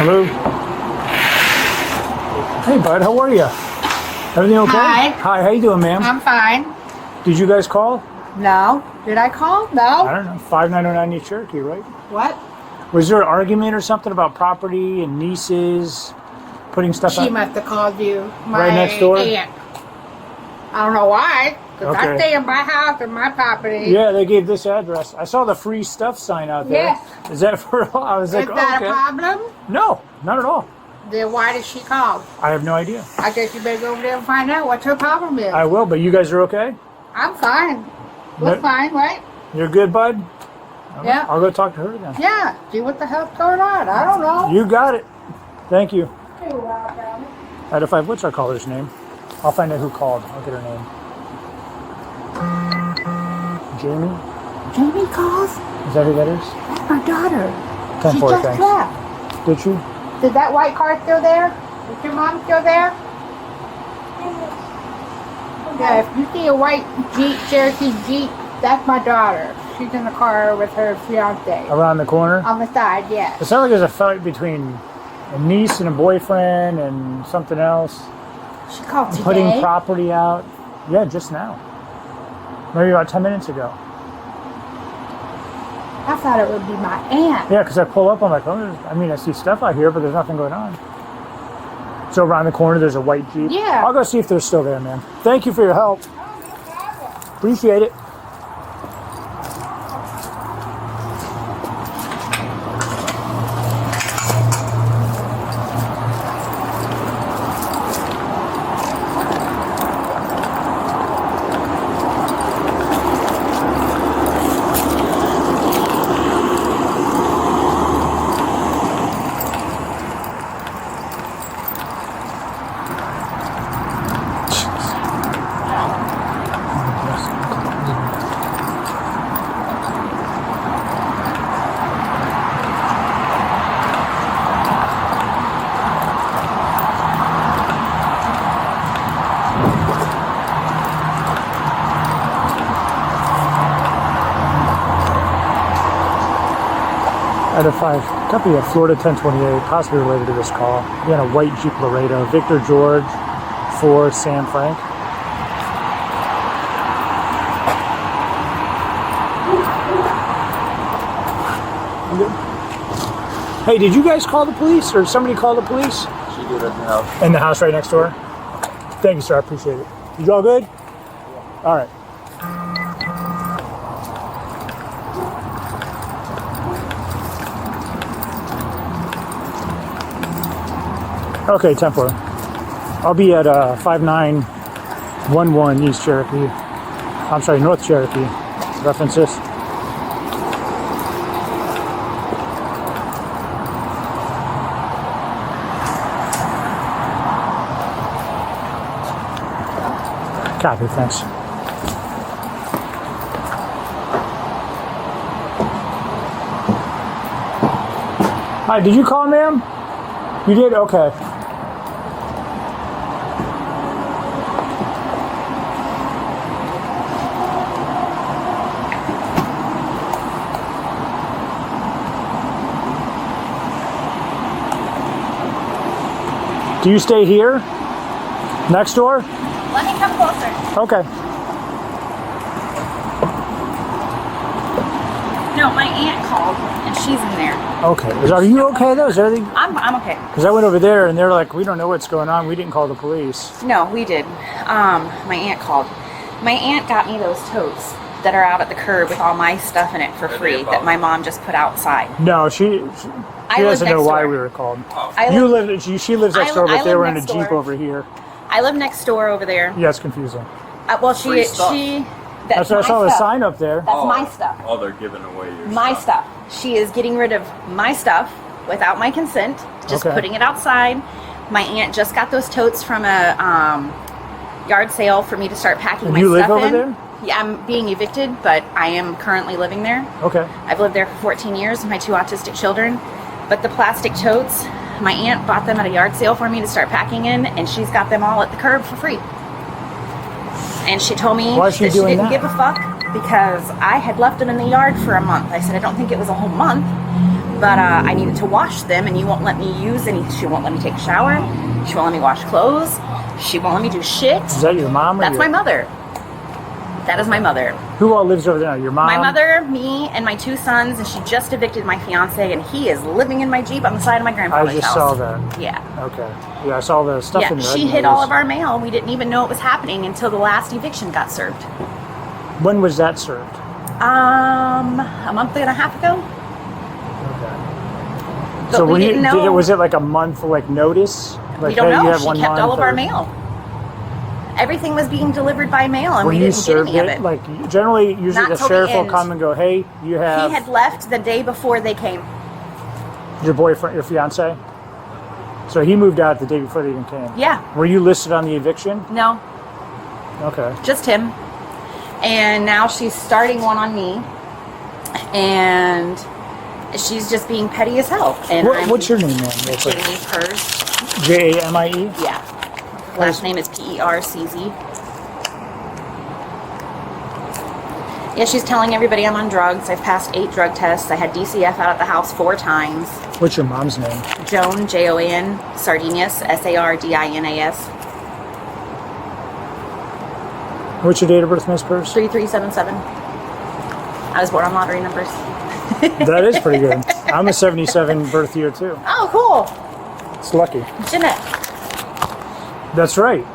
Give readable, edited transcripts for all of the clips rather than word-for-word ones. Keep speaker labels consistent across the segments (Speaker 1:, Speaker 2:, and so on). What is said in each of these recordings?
Speaker 1: Hello. Hey, bud. How are you? Everything okay?
Speaker 2: Hi.
Speaker 1: Hi. How you doing, ma'am?
Speaker 2: I'm fine.
Speaker 1: Did you guys call?
Speaker 2: No. Did I call? No.
Speaker 1: I don't know. 5909 East Cherokee, right?
Speaker 2: What?
Speaker 1: Was there an argument or something about property and nieces putting stuff
Speaker 2: She
Speaker 1: out?
Speaker 2: must have called you. My
Speaker 1: Right next door?
Speaker 2: aunt. I don't know why. Because I
Speaker 1: Okay.
Speaker 2: stay in my house and my property.
Speaker 1: Yeah, they gave this address. I saw the free stuff sign out there.
Speaker 2: Yes.
Speaker 1: Is that for all? I was
Speaker 2: Is
Speaker 1: like,
Speaker 2: that
Speaker 1: okay.
Speaker 2: a problem?
Speaker 1: No, not at all.
Speaker 2: Then why did she call?
Speaker 1: I have no idea.
Speaker 2: I guess you better go over there and find out what her problem is.
Speaker 1: I will, but you guys are okay?
Speaker 2: I'm fine. We're
Speaker 1: No-
Speaker 2: fine, right?
Speaker 1: You're good, bud?
Speaker 2: Yeah.
Speaker 1: I'll go talk to her then.
Speaker 2: Yeah. See what the hell's going on. I don't know.
Speaker 1: You got it. Thank you.
Speaker 2: Hey, Wild Brownie.
Speaker 1: Out of 5, what's our caller's name? I'll find out who called. I'll get her name. Jamie?
Speaker 2: Jamie calls?
Speaker 1: Is that who that is?
Speaker 2: That's my daughter.
Speaker 1: 10
Speaker 2: She
Speaker 1: 4,
Speaker 2: just
Speaker 1: thanks.
Speaker 2: left.
Speaker 1: Did she?
Speaker 2: Is that white car still there? Is your mom still there? Yeah, if you see a white Jeep, Cherokee Jeep, that's my daughter. She's in the car with her fiance.
Speaker 1: Around the corner?
Speaker 2: On the side, yes.
Speaker 1: It sounds like there's a fight between a niece and a boyfriend and something else.
Speaker 2: She called today.
Speaker 1: Putting property out. Yeah, just now. Maybe about 10 minutes ago.
Speaker 2: I thought it would be my aunt.
Speaker 1: Yeah, because I pull up, I'm like, oh, I mean, I see stuff out here, but there's nothing going on. So around the corner, there's a white Jeep.
Speaker 2: Yeah.
Speaker 1: I'll go see if they're still there, man. Thank you for your help. Appreciate it. Out of 5, copy of Florida 1028, possibly related to this call. Again, a white Jeep Laredo. Victor George for Sam Frank. Hey, did you guys call the police or somebody call the police?
Speaker 3: She did at the house.
Speaker 1: In the house right next door? Thank you, sir. I appreciate it. You all good? All right. Okay, 10-4. I'll be at 5911 East Cherokee. I'm sorry, North Cherokee. Reference this. Copy, thanks. Hi, did you call, ma'am? You did? Okay. Do you stay here? Next door?
Speaker 4: Let me come closer.
Speaker 1: Okay.
Speaker 4: No, my aunt called, and she's in there.
Speaker 1: Okay. Are you okay though? Is everything?
Speaker 4: I'm okay.
Speaker 1: Because I went over there and they're like, we don't know what's going on. We didn't call the police.
Speaker 4: No, we did. My aunt called. My aunt got me those totes that are out at the curb with all my stuff in it for free that my mom just put outside.
Speaker 1: No, she
Speaker 4: I live
Speaker 1: doesn't know
Speaker 4: next
Speaker 1: why
Speaker 4: door.
Speaker 1: we were called.
Speaker 4: I
Speaker 1: You
Speaker 4: live,
Speaker 1: live. She lives next
Speaker 4: I-
Speaker 1: door, but
Speaker 4: I
Speaker 1: they
Speaker 4: live
Speaker 1: were in a
Speaker 4: next
Speaker 1: Jeep
Speaker 4: door.
Speaker 1: over here.
Speaker 4: I live next door over there.
Speaker 1: Yeah, it's confusing.
Speaker 4: Well,
Speaker 3: Free stuff.
Speaker 4: that's
Speaker 1: I
Speaker 4: my
Speaker 1: saw the
Speaker 4: stuff.
Speaker 1: sign up there.
Speaker 4: That's my stuff.
Speaker 3: Oh, they're giving away your
Speaker 4: My stuff. She is getting rid of my stuff without my consent, just
Speaker 1: Okay.
Speaker 4: putting it outside. My aunt just got those totes from a yard sale for me to start packing
Speaker 1: And
Speaker 4: my
Speaker 1: you live
Speaker 4: stuff
Speaker 1: over
Speaker 4: in.
Speaker 1: there?
Speaker 4: Yeah, I'm being evicted, but I am currently living there.
Speaker 1: Okay.
Speaker 4: I've lived there for 14 years with my 2 autistic children. But the plastic totes, my aunt bought them at a yard sale for me to start packing in, and she's got them all at the curb for free. And she told me
Speaker 1: Why is she
Speaker 4: that she
Speaker 1: doing
Speaker 4: didn't
Speaker 1: that?
Speaker 4: give a fuck because I had left them in the yard for a month. I said, I don't think it was a whole month, but I needed to wash them, and you won't let me use any. She won't let me take a shower. She won't let me wash clothes. She won't let me do shit.
Speaker 1: Is that your mom? Or
Speaker 4: That's my mother. That is my mother.
Speaker 1: Who all lives over there? Your mom?
Speaker 4: My mother, me, and my 2 sons, and she just evicted my fiance, and he is living in my Jeep on the side of my grandfather's house.
Speaker 1: I just saw that.
Speaker 4: Yeah.
Speaker 1: Okay. Yeah, I saw the stuff in
Speaker 4: Yeah,
Speaker 1: there.
Speaker 4: she hid all of our mail. We didn't even know it was happening until the last eviction got served.
Speaker 1: When was that served?
Speaker 4: A month and a half ago.
Speaker 1: Okay.
Speaker 4: But
Speaker 1: So
Speaker 4: we didn't know.
Speaker 1: was it like a month like notice? Like,
Speaker 4: We don't
Speaker 1: hey, you
Speaker 4: know.
Speaker 1: have
Speaker 4: She
Speaker 1: 1
Speaker 4: kept
Speaker 1: month,
Speaker 4: all of our
Speaker 1: or-
Speaker 4: mail. Everything was being delivered by mail, and
Speaker 1: When
Speaker 4: we
Speaker 1: you
Speaker 4: didn't get
Speaker 1: served
Speaker 4: any of
Speaker 1: it,
Speaker 4: it.
Speaker 1: like generally, usually
Speaker 4: Not
Speaker 1: the
Speaker 4: till the
Speaker 1: sheriff will
Speaker 4: end.
Speaker 1: come and go, "Hey, you have
Speaker 4: He had left the day before they came.
Speaker 1: your boyfriend, your fiance." So he moved out the day before they even came.
Speaker 4: Yeah.
Speaker 1: Were you listed on the eviction?
Speaker 4: No,
Speaker 1: Okay.
Speaker 4: just him. And now she's starting one on me, and she's just being petty as hell. And
Speaker 1: What's your name, man? Real quick.
Speaker 4: Jamie Purse.
Speaker 1: Jamie?
Speaker 4: Yeah. Last name is Percz. Yeah, she's telling everybody I'm on drugs. I've passed 8 drug tests. I had DCF out at the house 4 times.
Speaker 1: What's your mom's name?
Speaker 4: Joan, Joan, Sardinas, Sardinas.
Speaker 1: What's your date of birth, Miss Purse?
Speaker 4: 3377. I was born on lottery numbers.
Speaker 1: That is pretty good. I'm a 77 birth year too.
Speaker 4: Oh, cool.
Speaker 1: It's lucky.
Speaker 4: Jeanette.
Speaker 1: That's right.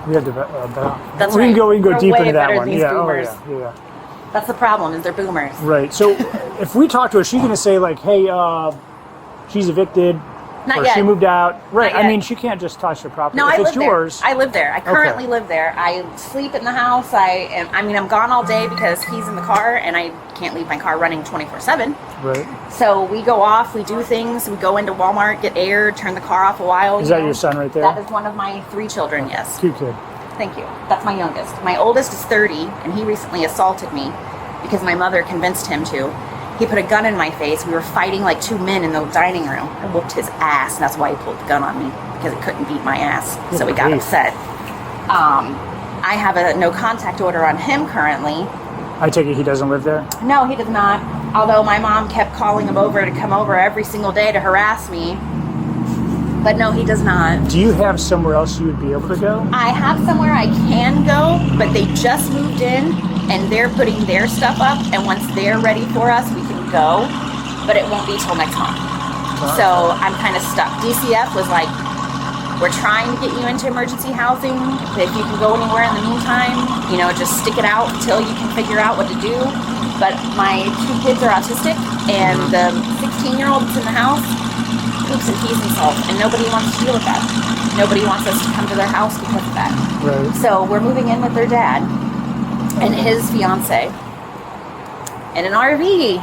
Speaker 1: We had to.
Speaker 4: That's
Speaker 1: we
Speaker 4: right.
Speaker 1: can go. We can go
Speaker 4: We're
Speaker 1: deep
Speaker 4: way
Speaker 1: into that
Speaker 4: better
Speaker 1: one.
Speaker 4: than these
Speaker 1: Yeah.
Speaker 4: boomers.
Speaker 1: Oh yeah. Yeah.
Speaker 4: That's the problem, is they're boomers.
Speaker 1: Right. So if we talk to her, she's going to say like, "Hey, she's evicted,
Speaker 4: Not
Speaker 1: or
Speaker 4: yet.
Speaker 1: she moved out." Right.
Speaker 4: Not
Speaker 1: I
Speaker 4: yet.
Speaker 1: mean, she can't just touch the property.
Speaker 4: No,
Speaker 1: if
Speaker 4: I
Speaker 1: it's
Speaker 4: live
Speaker 1: yours.
Speaker 4: there. I live there. I currently live there. I sleep in the house. I'm gone all day because he's in the car, and I can't leave my car running 24/7.
Speaker 1: Right.
Speaker 4: So we go off, we do things, we go into Walmart, get air, turn the car off a while.
Speaker 1: Is that your son right there?
Speaker 4: That is one of my 3 children, yes.
Speaker 1: Cute kid.
Speaker 4: Thank you. That's my youngest. My oldest is 30, and he recently assaulted me because my mother convinced him to. He put a gun in my face. We were fighting like 2 men in the dining room. I whooped his ass, and that's why he pulled the gun on me, because he couldn't beat my ass. So he got
Speaker 1: Good
Speaker 4: upset. I have a no contact order on him currently.
Speaker 1: I take it he doesn't live there.
Speaker 4: No, he does not. Although my mom kept calling him over to come over every single day to harass me. But no, he does not.
Speaker 1: Do you have somewhere else you would be able to go?
Speaker 4: I have somewhere I can go, but they just moved in and they're putting their stuff up. And once they're ready for us, we can go. But it won't be till next month. So I'm kind of stuck. DCF was like, we're trying to get you into emergency housing. If you can go anywhere in the meantime, just stick it out until you can figure out what to do. But my 2 kids are autistic, and the 16-year-old that's in the house poops and pees himself, and nobody wants to deal with that. Nobody wants us to come to their house because of that.
Speaker 1: Right.
Speaker 4: So we're moving in with their dad and his fiance in an RV.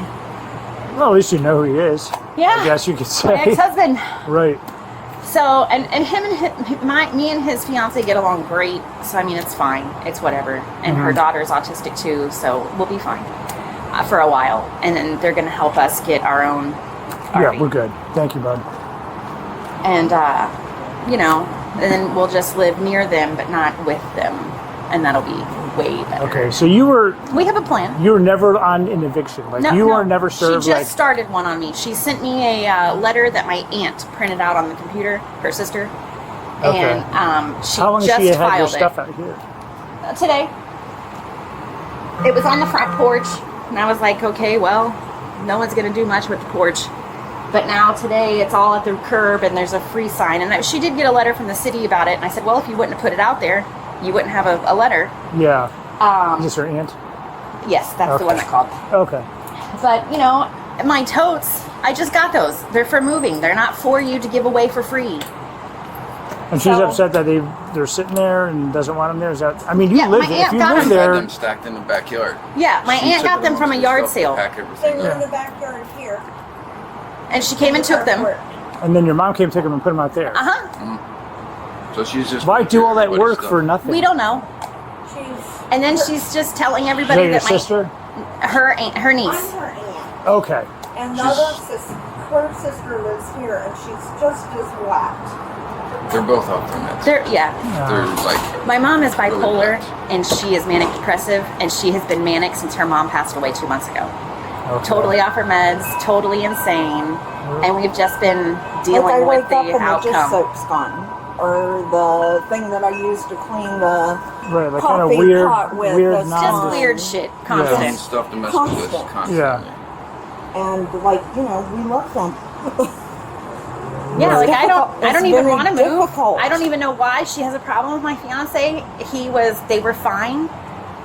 Speaker 1: Well, at least you know who he is.
Speaker 4: Yeah.
Speaker 1: I guess you could say.
Speaker 4: My ex-husband.
Speaker 1: Right.
Speaker 4: So, and him and me and his fiance get along great. So, I mean, it's fine. It's whatever. And her daughter's autistic too, so we'll be fine for a while. And then they're going to help us get our own RV.
Speaker 1: Yeah, we're good. Thank you, bud.
Speaker 4: And, and then we'll just live near them, but not with them. And that'll be way better.
Speaker 1: Okay, so
Speaker 4: We have a plan.
Speaker 1: you were never on an eviction. Like
Speaker 4: No,
Speaker 1: you
Speaker 4: no.
Speaker 1: were never served.
Speaker 4: She just started one on me. She sent me a letter that my aunt printed out on the computer, her sister.
Speaker 1: Okay.
Speaker 4: And she
Speaker 1: How long
Speaker 4: just
Speaker 1: has she had your
Speaker 4: filed
Speaker 1: stuff
Speaker 4: it.
Speaker 1: out here?
Speaker 4: Today. It was on the front porch, and I was like, okay, well, no one's going to do much with the porch. But now today it's all at the curb, and there's a free sign. And she did get a letter from the city about it, and I said, well, if you wouldn't have put it out there, you wouldn't have a letter.
Speaker 1: Yeah. Is this her aunt?
Speaker 4: Yes, that's the one that called.
Speaker 1: Okay.
Speaker 4: But, my totes, I just got those. They're for moving. They're not for you to give away for free.
Speaker 1: And she's
Speaker 4: So-
Speaker 1: upset that they're sitting there and doesn't want them there. Is that? I mean, you
Speaker 4: Yeah,
Speaker 1: live
Speaker 4: my
Speaker 1: there. If
Speaker 4: aunt
Speaker 1: you
Speaker 4: got
Speaker 1: live
Speaker 4: them.
Speaker 3: Had
Speaker 1: there,
Speaker 3: them stacked in the backyard.
Speaker 4: Yeah, my
Speaker 3: She
Speaker 4: aunt
Speaker 3: took
Speaker 4: got them from a
Speaker 3: amongst
Speaker 4: yard
Speaker 3: herself to
Speaker 4: sale.
Speaker 3: pack
Speaker 5: They
Speaker 3: everything
Speaker 5: were
Speaker 3: up.
Speaker 5: in the backyard here.
Speaker 4: And she came and took them.
Speaker 1: and then your mom came, took them, and put them out there.
Speaker 4: Uh-huh.
Speaker 3: So she's just.
Speaker 1: Why do all that
Speaker 3: everybody's
Speaker 1: work
Speaker 3: stuff.
Speaker 1: for nothing?
Speaker 4: We don't know.
Speaker 5: She's.
Speaker 4: And then she's just telling
Speaker 1: Is
Speaker 4: everybody
Speaker 1: that your
Speaker 4: that my
Speaker 1: sister?
Speaker 4: her niece.
Speaker 5: I'm her aunt.
Speaker 1: Okay.
Speaker 5: And the other sister, her sister lives here, and she's just as whacked.
Speaker 3: They're both off their meds.
Speaker 4: They're
Speaker 3: They're like.
Speaker 4: My mom is bipolar,
Speaker 3: bad.
Speaker 4: and she is manic depressive, and she has been manic since her mom passed away 2 months ago.
Speaker 1: Okay.
Speaker 4: Totally off her meds, totally insane, and we've just been dealing
Speaker 5: like I
Speaker 4: with
Speaker 5: wake up
Speaker 4: the
Speaker 5: and the dish
Speaker 4: outcome.
Speaker 5: soap's gone. Or the thing that I use to clean the
Speaker 1: Right, like kind of
Speaker 5: coffee
Speaker 1: weird,
Speaker 5: pot with
Speaker 1: weird
Speaker 5: the
Speaker 4: Just
Speaker 1: non.
Speaker 4: weird shit,
Speaker 3: And
Speaker 4: constant.
Speaker 3: stuff to mess with this
Speaker 5: Constant.
Speaker 3: constantly.
Speaker 1: Yeah.
Speaker 5: and like, you know, we love them.
Speaker 4: Yeah, like I
Speaker 5: difficult.
Speaker 4: don't
Speaker 5: It's
Speaker 4: even
Speaker 5: very
Speaker 4: want to move.
Speaker 5: difficult.
Speaker 4: I don't even know why she has a problem with my fiance. They were fine.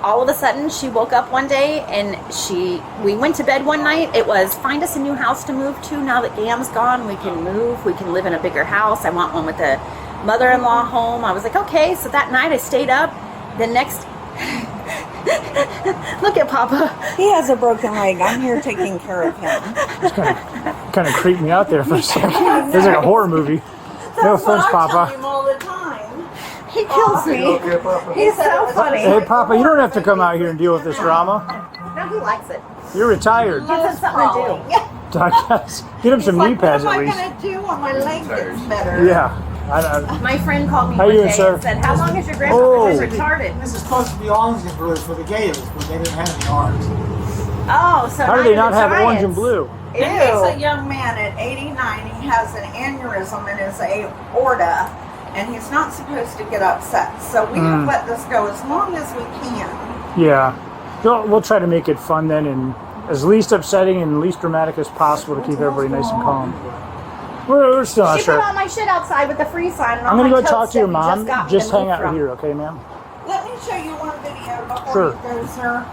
Speaker 4: All of a sudden, she woke up one day and we went to bed one night. It was, find us a new house to move to. Now that Gam's gone, we can move. We can live in a bigger house. I want one with a mother-in-law home. I was like, okay. So that night I stayed up. The next, look at Papa.
Speaker 5: He has a broken leg. I'm here taking care of him.
Speaker 1: Just kind of creeped me out there for a second. This is like a horror movie. No
Speaker 5: That's what
Speaker 1: offense,
Speaker 5: I tell
Speaker 1: Papa.
Speaker 5: him all the time.
Speaker 4: He kills me.
Speaker 5: He's so funny.
Speaker 1: Hey, Papa, you don't have to come out here and deal with this drama.
Speaker 4: No, he likes it.
Speaker 1: You're retired.
Speaker 4: Gives him something to do.
Speaker 1: Get him some knee pads
Speaker 5: What
Speaker 1: at
Speaker 5: am I
Speaker 1: least.
Speaker 5: going to do when my leg gets better?
Speaker 1: Yeah. I,
Speaker 4: My friend called me
Speaker 1: How
Speaker 4: one
Speaker 1: you doing,
Speaker 4: day
Speaker 1: sir?
Speaker 4: and said, how long has your grandpa
Speaker 1: Oh.
Speaker 4: been retarded?
Speaker 6: This is supposed to be orange and blue for the Gators, but they didn't have any orange.
Speaker 4: Oh, so
Speaker 1: how do
Speaker 4: now
Speaker 1: they
Speaker 4: you're
Speaker 1: not
Speaker 4: the
Speaker 1: have orange
Speaker 4: Giants.
Speaker 1: and blue?
Speaker 5: He's a young man at 89. He has an aneurysm in his aorta, and he's not supposed to get upset. So we have let this go as long as we can.
Speaker 1: Yeah. We'll try to make it fun then and as least upsetting and least dramatic as possible to keep everybody nice and calm. We're still not
Speaker 4: She
Speaker 1: sure.
Speaker 4: put all my shit outside with the freeze sign and all
Speaker 1: I'm going to
Speaker 4: my
Speaker 1: go talk
Speaker 4: totes
Speaker 1: to your
Speaker 4: that
Speaker 1: mom.
Speaker 4: we got
Speaker 1: Just
Speaker 4: to
Speaker 1: hang
Speaker 4: move
Speaker 1: out
Speaker 4: from.
Speaker 1: here, okay, ma'am?
Speaker 5: Let me show you one video before
Speaker 1: Sure.
Speaker 5: you go, sir.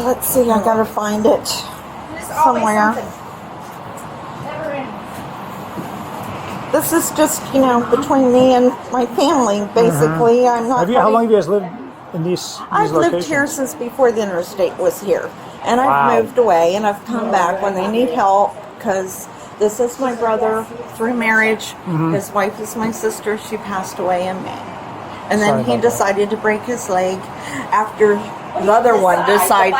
Speaker 5: Let's see. I gotta find it
Speaker 4: There's always
Speaker 5: somewhere.
Speaker 4: something. Never ending.
Speaker 5: This is just, you know, between me and my family, basically. I'm not.
Speaker 1: How long have you guys lived in these
Speaker 5: I've
Speaker 1: locations?
Speaker 5: lived here since before the interstate was here, and I've
Speaker 1: Wow.
Speaker 5: moved away, and I've come back when they need help because this is my brother through marriage.
Speaker 1: Mm-hmm.
Speaker 5: His wife is my sister. She passed away in May, and then
Speaker 1: Sorry
Speaker 5: he
Speaker 1: about that.
Speaker 5: decided to break his leg after the other one decided.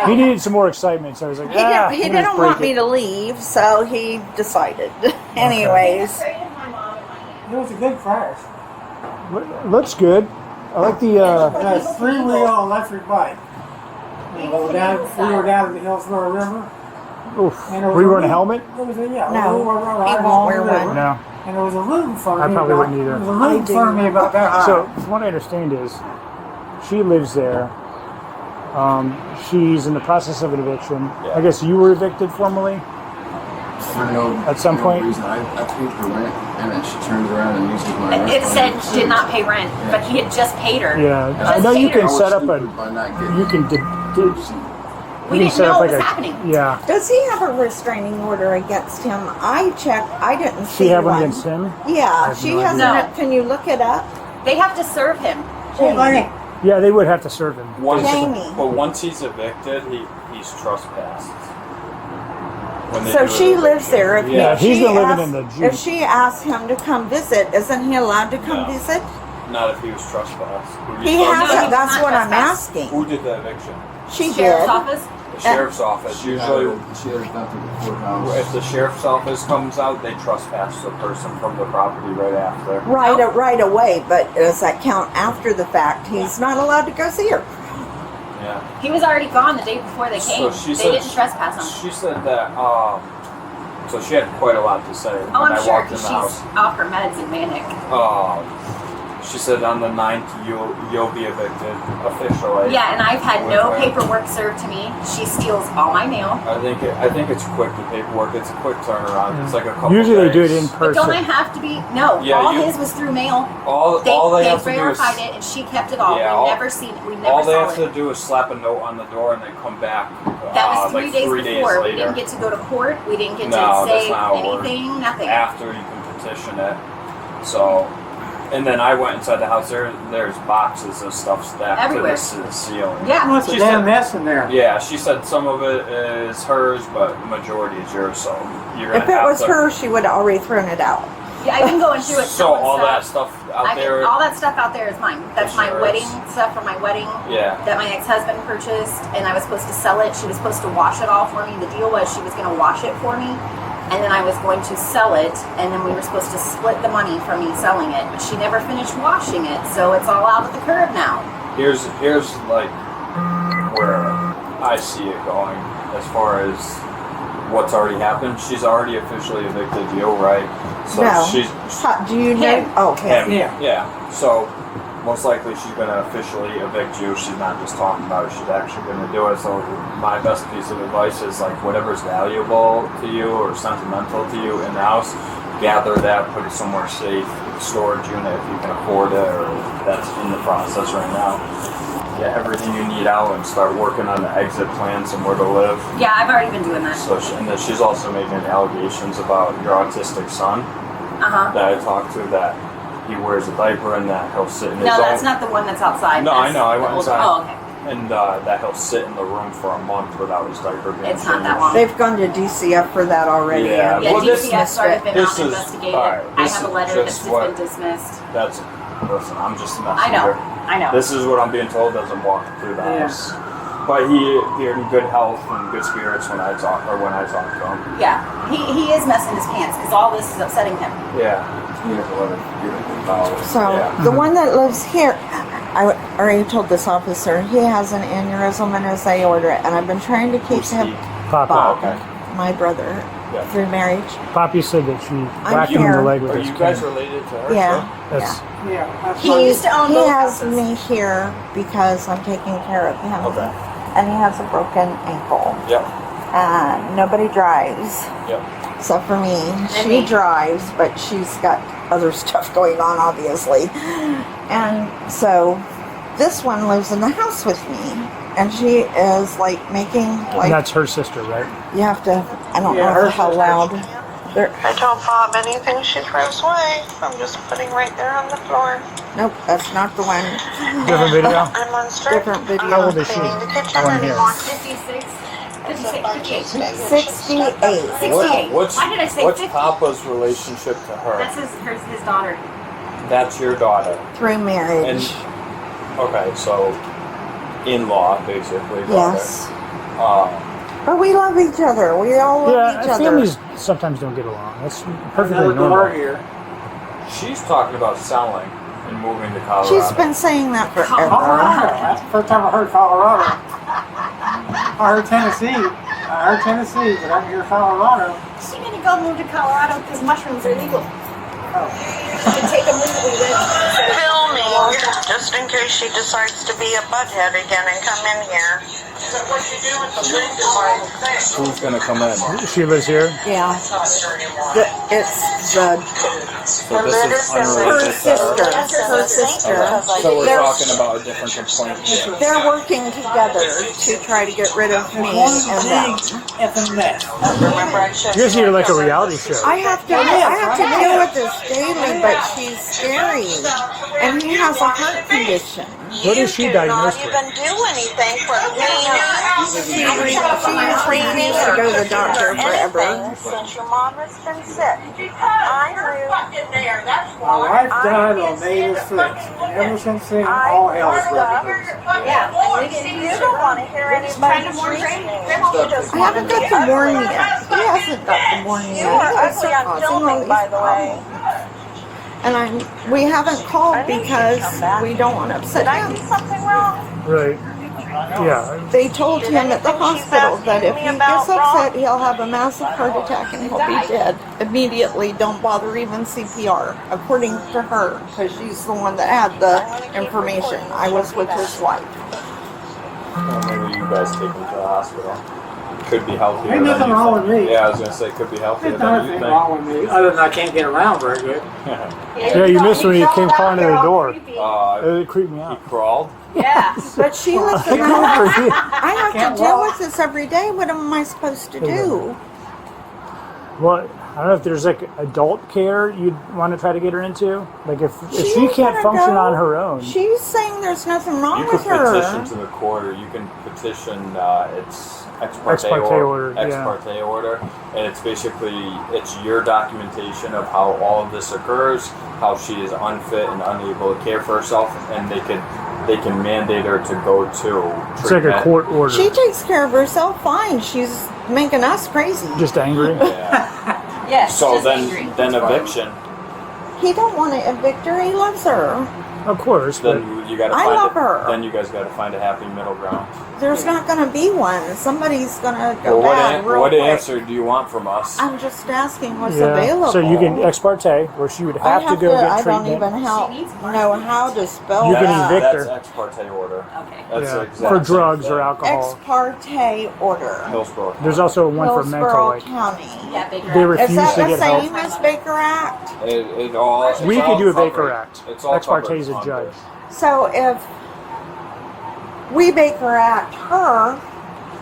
Speaker 1: He needed some more excitement, so I was like,
Speaker 5: He
Speaker 1: I'm gonna
Speaker 5: didn't
Speaker 1: break
Speaker 5: want me
Speaker 1: it.
Speaker 5: to leave, so he decided. Anyways,
Speaker 6: It was a good crash.
Speaker 1: Looks good. I like the.
Speaker 6: It was a three-wheel electric bike. We were down at the Hillsborough River.
Speaker 1: Oof.
Speaker 6: And there was
Speaker 1: Were you
Speaker 6: a
Speaker 1: wearing a
Speaker 6: room-
Speaker 1: helmet?
Speaker 6: There was a,
Speaker 5: No,
Speaker 6: we were riding
Speaker 5: he won't
Speaker 6: along
Speaker 5: wear
Speaker 6: the river,
Speaker 5: one.
Speaker 1: No.
Speaker 6: And there was a room in front of
Speaker 1: I
Speaker 6: me.
Speaker 1: probably
Speaker 6: about-
Speaker 1: wouldn't either.
Speaker 6: There was a room in front of me about that high.
Speaker 1: So, from what I understand is, she lives there. She's in the process of an eviction. I guess you were evicted formally.
Speaker 3: For no,
Speaker 1: At some
Speaker 3: no
Speaker 1: point?
Speaker 3: reason. I paid her rent, and then she turns around and uses my rent.
Speaker 4: It said
Speaker 3: money.
Speaker 4: did not pay rent, but he had just paid her.
Speaker 1: Yeah, I
Speaker 4: Just
Speaker 1: know you
Speaker 4: paid her.
Speaker 1: can set up a.
Speaker 3: By not getting
Speaker 1: You can.
Speaker 4: We
Speaker 1: you can
Speaker 4: didn't
Speaker 1: set
Speaker 4: know
Speaker 1: up
Speaker 4: what
Speaker 1: like
Speaker 4: was
Speaker 1: a.
Speaker 4: happening.
Speaker 1: Yeah.
Speaker 5: does he have a restraining order against him? I checked. I didn't see
Speaker 1: She have one
Speaker 5: one.
Speaker 1: against him.
Speaker 5: Yeah,
Speaker 1: have
Speaker 5: she
Speaker 1: no
Speaker 5: has.
Speaker 4: idea.
Speaker 5: Can you look it up?
Speaker 4: They have to serve him.
Speaker 5: Jamie.
Speaker 1: Yeah, they would have to serve him.
Speaker 5: Jamie.
Speaker 7: But once he's evicted, he's trespassed. When they
Speaker 5: So
Speaker 7: do
Speaker 5: she
Speaker 7: an
Speaker 5: lives
Speaker 7: eviction.
Speaker 5: there. If
Speaker 1: Yeah,
Speaker 5: she
Speaker 1: he's been living
Speaker 5: asks-
Speaker 1: in the Jeep.
Speaker 5: If she asks him to come visit, isn't he allowed to come
Speaker 7: No.
Speaker 5: visit?
Speaker 7: Not if he was trespassed.
Speaker 5: He
Speaker 4: No,
Speaker 5: hasn't.
Speaker 4: he's
Speaker 5: That's
Speaker 4: not
Speaker 5: what I'm
Speaker 4: trespassed.
Speaker 5: asking.
Speaker 7: Who did the eviction?
Speaker 5: She
Speaker 4: Sheriff's
Speaker 5: did.
Speaker 4: office.
Speaker 7: The sheriff's office.
Speaker 3: She
Speaker 7: Usually,
Speaker 3: has done to the courthouse.
Speaker 7: if the sheriff's office comes out, they trespass the person from the property right after.
Speaker 5: Right away, but does that count after the fact? He's not allowed to go see her.
Speaker 7: Yeah.
Speaker 4: He was already gone the day before they came.
Speaker 7: So she
Speaker 4: They
Speaker 7: said
Speaker 4: didn't trespass him.
Speaker 7: She said that. So she had quite a lot to say
Speaker 4: Oh,
Speaker 7: when
Speaker 4: I'm
Speaker 7: I
Speaker 4: sure,
Speaker 7: walked in
Speaker 4: because
Speaker 7: the
Speaker 4: she's
Speaker 7: house.
Speaker 4: off her meds and manic.
Speaker 7: She said on the 9th you'll be evicted officially.
Speaker 4: Yeah, and I've had no
Speaker 7: With,
Speaker 4: paperwork served to me. She steals all my mail.
Speaker 7: I think it's quick, the paperwork. It's a quick turnaround. It's like a couple
Speaker 1: Usually they do it
Speaker 7: days.
Speaker 1: in
Speaker 4: But don't I
Speaker 1: person.
Speaker 4: have to be? No,
Speaker 7: Yeah,
Speaker 4: all
Speaker 7: you-
Speaker 4: his was through mail.
Speaker 7: All
Speaker 4: They
Speaker 7: have to do is
Speaker 4: verified it, and she kept it all.
Speaker 7: Yeah,
Speaker 4: we
Speaker 7: all-
Speaker 4: never seen it. We never
Speaker 7: all they
Speaker 4: saw
Speaker 7: have
Speaker 4: it.
Speaker 7: to do is slap a note on the door and then come back.
Speaker 4: That was 3
Speaker 7: like
Speaker 4: days
Speaker 7: 3
Speaker 4: before.
Speaker 7: days
Speaker 4: We
Speaker 7: later.
Speaker 4: didn't get to go to court. We didn't get
Speaker 7: No,
Speaker 4: to
Speaker 7: that's
Speaker 4: say
Speaker 7: not how it works.
Speaker 4: anything. Nothing.
Speaker 7: After you can petition it. So, and then I went inside the house. There's boxes of stuff stacked
Speaker 4: Everywhere.
Speaker 7: to the ceiling.
Speaker 4: Yeah.
Speaker 6: Well, it's a
Speaker 7: She
Speaker 6: damn
Speaker 7: said-
Speaker 6: mess in there.
Speaker 7: Yeah, she said some of it is hers, but the majority is yours. So you're gonna
Speaker 5: If it
Speaker 7: have
Speaker 5: was
Speaker 7: to.
Speaker 5: her, she would have already thrown it out.
Speaker 4: Yeah, I've been going through it.
Speaker 7: So
Speaker 4: selling
Speaker 7: all
Speaker 4: stuff.
Speaker 7: that stuff out there.
Speaker 4: All that stuff out there is mine. That's
Speaker 7: Is
Speaker 4: my
Speaker 7: yours.
Speaker 4: wedding stuff from my wedding
Speaker 7: Yeah.
Speaker 4: that my ex-husband purchased, and I was supposed to sell it. She was supposed to wash it all for me. The deal was she was going to wash it for me, and then I was going to sell it, and then we were supposed to split the money from me selling it. But she never finished washing it, so it's all out at the curb now.
Speaker 7: Here's like where I see it going as far as what's already happened. She's already officially evicted you, right? So
Speaker 5: No.
Speaker 7: she's
Speaker 5: Do you know?
Speaker 4: Him.
Speaker 5: Oh, him.
Speaker 6: Yeah.
Speaker 7: So most likely she's gonna officially evict you. She's not just talking about it, she's actually gonna do it. So my best piece of advice is like whatever's valuable to you or sentimental to you in the house, gather that, put it somewhere safe, storage unit if you can afford it, or that's in the process right now. Get everything you need out and start working on the exit plan, somewhere to live.
Speaker 4: Yeah, I've already been doing that.
Speaker 7: So and then she's also making allegations about your autistic son
Speaker 4: Uh-huh.
Speaker 7: that I talked to, that he wears a diaper and that he'll sit in his
Speaker 4: No,
Speaker 7: own.
Speaker 4: that's not the one that's outside.
Speaker 7: No, I
Speaker 4: That's
Speaker 7: know, I
Speaker 4: the
Speaker 7: went
Speaker 4: older-
Speaker 7: inside.
Speaker 4: Oh, okay.
Speaker 7: And that he'll sit in the room for a month without his diaper being
Speaker 4: It's not that
Speaker 7: changed.
Speaker 4: long.
Speaker 5: They've gone to DCF for that already.
Speaker 7: Yeah.
Speaker 5: and
Speaker 4: Yeah,
Speaker 7: Well, this-
Speaker 4: DCF started been
Speaker 7: this
Speaker 4: out
Speaker 7: is-
Speaker 4: investigated.
Speaker 7: alright,
Speaker 4: I
Speaker 7: this
Speaker 4: have a
Speaker 7: is
Speaker 4: letter
Speaker 7: just
Speaker 4: that's
Speaker 7: what-
Speaker 4: been dismissed.
Speaker 7: That's, listen, I'm just a
Speaker 4: I
Speaker 7: messenger.
Speaker 4: know. I know.
Speaker 7: This is what I'm being told as I'm walking through the
Speaker 6: Yeah.
Speaker 7: house. But he appeared in good health and good spirits when I talked to him.
Speaker 4: Yeah, he is messing his pants because all this is upsetting him.
Speaker 7: Yeah.
Speaker 5: So
Speaker 7: Yeah.
Speaker 5: the one that lives here, I already told this officer, he has an aneurysm in his aorta, and I've been trying to keep
Speaker 7: Who's
Speaker 5: him,
Speaker 7: Steve?
Speaker 1: Poppy.
Speaker 5: Bob,
Speaker 7: Okay.
Speaker 5: my brother,
Speaker 7: Yeah.
Speaker 5: through marriage.
Speaker 1: Poppy said that she whacked him in
Speaker 5: here.
Speaker 1: the leg with
Speaker 7: Are
Speaker 1: his
Speaker 7: you guys
Speaker 1: cane.
Speaker 7: related to her?
Speaker 5: Yeah,
Speaker 7: too?
Speaker 1: That's
Speaker 6: Yeah. That's
Speaker 4: He used to own
Speaker 5: he
Speaker 4: both
Speaker 5: has
Speaker 4: houses.
Speaker 5: me here because I'm taking care of him,
Speaker 7: Okay.
Speaker 5: and he has a broken ankle.
Speaker 7: Yep.
Speaker 5: Nobody drives
Speaker 7: Yep.
Speaker 5: except for me. She
Speaker 4: me.
Speaker 5: drives, but she's got other stuff going on, obviously. And so this one lives in the house with me, and she is like making
Speaker 1: and
Speaker 5: like
Speaker 1: that's her sister, right?
Speaker 5: you have to. I don't
Speaker 6: Yeah,
Speaker 5: know
Speaker 6: her
Speaker 5: how
Speaker 6: sister.
Speaker 5: loud. They're,
Speaker 8: I told Bob anything she throws away, I'm just putting right there on the floor.
Speaker 5: nope, that's not the one.
Speaker 1: Different video.
Speaker 8: I'm on strike.
Speaker 5: Different video.
Speaker 1: How old is she?
Speaker 8: Cleaning the kitchen
Speaker 1: One here.
Speaker 8: anymore.
Speaker 4: 56,
Speaker 8: It's
Speaker 4: 56,
Speaker 8: a bunch of
Speaker 4: 58.
Speaker 8: statements she
Speaker 5: 68.
Speaker 8: said.
Speaker 7: What's
Speaker 4: Why did I say
Speaker 7: what's
Speaker 4: 50?
Speaker 7: Papa's relationship to her?
Speaker 4: That's his daughter.
Speaker 7: That's your daughter.
Speaker 5: Through marriage.
Speaker 7: Okay, so in-law basically. Daughter.
Speaker 5: Yes.
Speaker 7: Um,
Speaker 5: But we love each other. We all love
Speaker 1: Yeah,
Speaker 5: each other.
Speaker 1: families sometimes don't get along. That's perfectly
Speaker 6: Another door
Speaker 1: normal.
Speaker 6: here.
Speaker 7: she's talking about selling and moving to Colorado.
Speaker 5: She's been saying that forever.
Speaker 6: Colorado. That's the first time I heard Colorado. I heard Tennessee. But I didn't hear Colorado.
Speaker 4: She gonna go move to Colorado because mushrooms are legal. Oh. She can take them legally then.
Speaker 8: Filming, just in case she decides to be a butthead again and come in here.
Speaker 7: Who's gonna come in?
Speaker 1: She lives here.
Speaker 5: Yeah. It's the
Speaker 7: So this is
Speaker 5: her
Speaker 7: unrelated to
Speaker 5: sister.
Speaker 7: her.
Speaker 5: Her sister.
Speaker 7: So we're
Speaker 5: They're-
Speaker 7: talking about a different complaint here.
Speaker 5: They're working together to try to get rid of me and them.
Speaker 6: Effing mess.
Speaker 8: Remember I showed
Speaker 1: You guys need like a reality show.
Speaker 5: I have to deal with this daily, but she's scary. And he has a heart condition.
Speaker 1: What is she diagnosed with?
Speaker 8: You do not even do anything for cleaning.
Speaker 5: She needs to go to the doctor forever.
Speaker 8: Since your mom has been sick. I
Speaker 6: My wife died on May the 6th. And ever since then, all hell has broken loose.
Speaker 8: You don't want to hear anybody's reasoning.
Speaker 5: I haven't got the warning yet. He hasn't got the warning
Speaker 8: You
Speaker 5: yet.
Speaker 8: are
Speaker 5: It's
Speaker 8: ugly on
Speaker 5: causing all
Speaker 8: filming,
Speaker 5: these
Speaker 8: by the way.
Speaker 5: problems. And we haven't called because we don't want to upset
Speaker 8: Did I do
Speaker 5: him.
Speaker 8: something wrong?
Speaker 1: Right. Yeah.
Speaker 5: They told him at the hospital that if he gets upset, he'll have a massive heart attack and he'll be dead. Immediately, don't bother even CPR, according to her, because she's the one that had the information. I was with his wife.
Speaker 7: Well, maybe you guys take him to the hospital. Could be healthier.
Speaker 6: Ain't
Speaker 7: than
Speaker 6: nothing
Speaker 7: you
Speaker 6: wrong
Speaker 7: think.
Speaker 6: with me.
Speaker 7: Yeah, I was gonna say could be healthier
Speaker 6: There's
Speaker 7: than you
Speaker 6: nothing
Speaker 7: think.
Speaker 6: wrong with me, other than I can't get around very good.
Speaker 1: Yeah, you missed when you came calling at the door. It creeped me
Speaker 7: He
Speaker 1: out.
Speaker 7: crawled.
Speaker 4: Yeah.
Speaker 5: But she lives in the house. I have to deal with this every day. What am I supposed to do?
Speaker 1: Well, I don't know if there's like adult care you'd want to try to get her into. Like if she
Speaker 5: don't
Speaker 1: can't
Speaker 5: wanna
Speaker 1: function
Speaker 5: go.
Speaker 1: on her own.
Speaker 5: She's saying there's nothing wrong
Speaker 7: You could
Speaker 5: with her.
Speaker 7: petition to the court, or you can petition its ex
Speaker 1: Ex
Speaker 7: parte
Speaker 1: parte
Speaker 7: order,
Speaker 1: order,
Speaker 7: ex
Speaker 1: yeah.
Speaker 7: parte order, and it's basically it's your documentation of how all of this occurs, how she is unfit and unable to care for herself, and they can mandate her to go to treatment.
Speaker 1: It's like a court order.
Speaker 5: She takes care of herself fine. She's making us crazy.
Speaker 1: Just angry.
Speaker 7: Yeah.
Speaker 4: Yes.
Speaker 7: So
Speaker 4: just
Speaker 7: then
Speaker 4: angry.
Speaker 7: eviction.
Speaker 5: He don't want to evict her. He loves her.
Speaker 1: Of course, but
Speaker 7: Then you got to
Speaker 5: I
Speaker 7: find
Speaker 5: love
Speaker 7: it.
Speaker 5: her.
Speaker 7: Then you guys got to find a happy middle ground.
Speaker 5: There's not going to be one. Somebody's going to go
Speaker 7: Well,
Speaker 5: bad real
Speaker 7: what
Speaker 5: quick.
Speaker 7: answer do you want from us?
Speaker 5: I'm just asking what's available.
Speaker 1: So you can ex parte, where she would have, to go get
Speaker 5: I
Speaker 1: treatment.
Speaker 5: don't even know how to spell
Speaker 1: You can
Speaker 5: that.
Speaker 1: evict her.
Speaker 7: That's ex parte order.
Speaker 4: Okay.
Speaker 7: That's
Speaker 1: Yeah,
Speaker 7: the exact
Speaker 1: for
Speaker 7: same
Speaker 1: drugs
Speaker 7: thing.
Speaker 1: or alcohol.
Speaker 5: Ex parte order.
Speaker 7: Hillsborough.
Speaker 1: There's also one for mental.
Speaker 5: Hillsborough
Speaker 1: Like
Speaker 5: County.
Speaker 4: Yeah, Baker
Speaker 1: they
Speaker 4: Act.
Speaker 1: refuse
Speaker 5: Is that
Speaker 1: to
Speaker 5: the
Speaker 1: get help.
Speaker 5: same as Baker Act?
Speaker 7: It all.
Speaker 1: We
Speaker 7: it's
Speaker 1: could
Speaker 7: all
Speaker 1: do a Baker
Speaker 7: covered.
Speaker 1: Act.
Speaker 7: It's all
Speaker 1: Ex parte
Speaker 7: covered
Speaker 1: is a
Speaker 7: under-
Speaker 1: judge.
Speaker 5: So if we Baker Act her,